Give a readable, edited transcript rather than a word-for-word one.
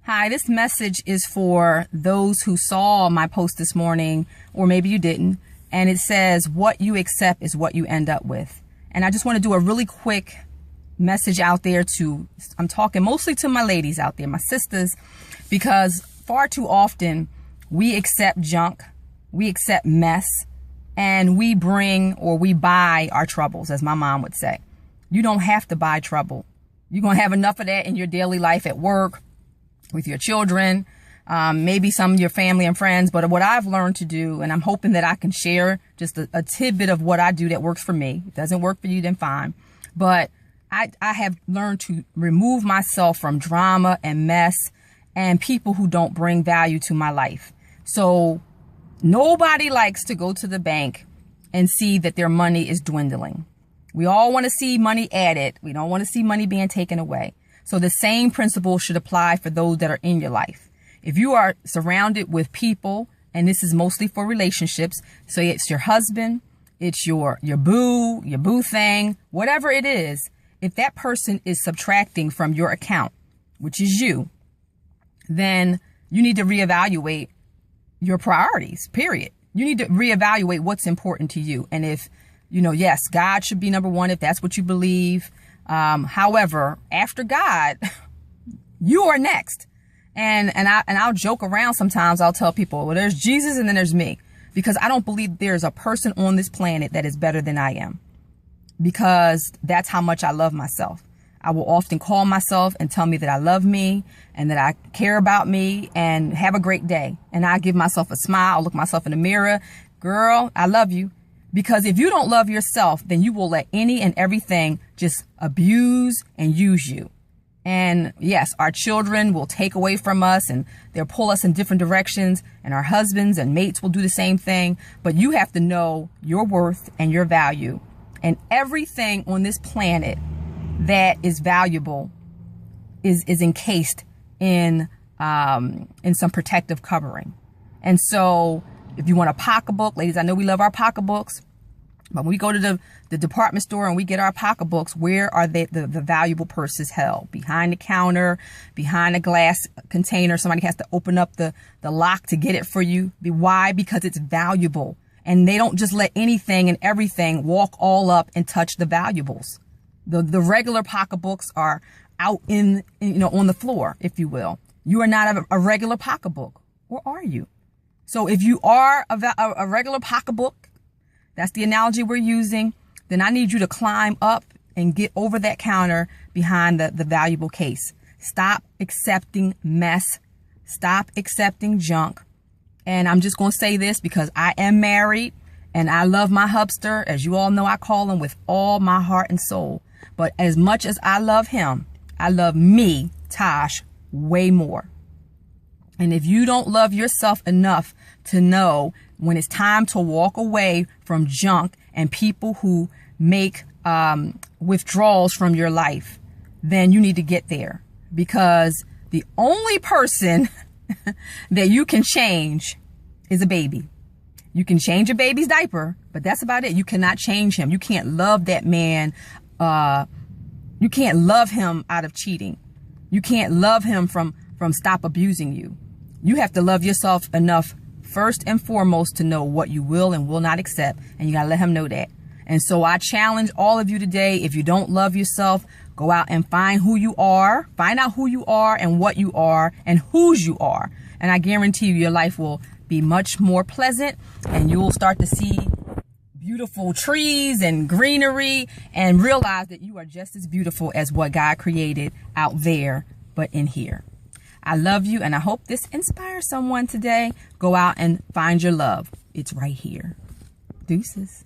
Hi, this message is for those who saw my post this morning, or maybe you didn't, and it says, what you accept is what you end up with. And I just want to do a really quick message out there I'm talking mostly to my ladies out there, my sisters, because far too often we accept junk, we accept mess, and we bring or we buy our troubles, as my mom would say. You don't have to buy trouble. You're going to have enough of that in your daily life at work, with your children, maybe some of your family and friends. But what I've learned to do, and I'm hoping that I can share just a tidbit of what I do that works for me. If it doesn't work for you, then fine. But I have learned to remove myself from drama and mess and people who don't bring value to my life. So nobody likes to go to the bank and see that their money is dwindling. We all want to see money added. We don't want to see money being taken away. So the same principle should apply for those that are in your life. If you are surrounded with people, and this is mostly for relationships, so it's your husband, it's your boo thing, whatever it is, if that person is subtracting from your account, which is you, then you need to reevaluate your priorities, period. You need to reevaluate what's important to you. And if, yes, God should be number one, if that's what you believe. However, after God, you are next. And I'll joke around sometimes. I'll tell people, well, there's Jesus and then there's me, because I don't believe there's a person on this planet that is better than I am, because that's how much I love myself. I will often call myself and tell me that I love me and that I care about me and have a great day. And I give myself a smile. I'll look myself in the mirror. Girl, I love you. Because if you don't love yourself, then you will let any and everything just abuse and use you. And yes, our children will take away from us and they'll pull us in different directions, and our husbands and mates will do the same thing. But you have to know your worth and your value, and everything on this planet that is valuable is encased in some protective covering. And so if you want a pocketbook, ladies, I know we love our pocketbooks, but when we go to the department store and we get our pocketbooks, where are the valuable purses held? Behind the counter, behind a glass container. Somebody has to open up the lock to get it for you. Why? Because it's valuable. And they don't just let anything and everything walk all up and touch the valuables. The regular pocketbooks are out on the floor, if you will. You are not a regular pocketbook, or are you? So if you are a regular pocketbook, that's the analogy we're using, then I need you to climb up and get over that counter behind the valuable case. Stop accepting mess. Stop accepting junk. And I'm just going to say this because I am married and I love my hubster. As you all know, I call him with all my heart and soul. But as much as I love him, I love me, Tosh, way more. And if you don't love yourself enough to know when it's time to walk away from junk and people who make withdrawals from your life, then you need to get there, because the only person that you can change is a baby. You can change a baby's diaper, but that's about it. You cannot change him. You can't love that man. You can't love him out of cheating. You can't love him from stop abusing you. You have to love yourself enough first and foremost to know what you will and will not accept. And you got to let him know that. And so I challenge all of you today, if you don't love yourself, go out and find who you are. Find out who you are and what you are and whose you are. And I guarantee you, your life will be much more pleasant, and you will start to see beautiful trees and greenery and realize that you are just as beautiful as what God created out there, but in here. I love you, and I hope this inspires someone today. Go out and find your love. It's right here. Deuces.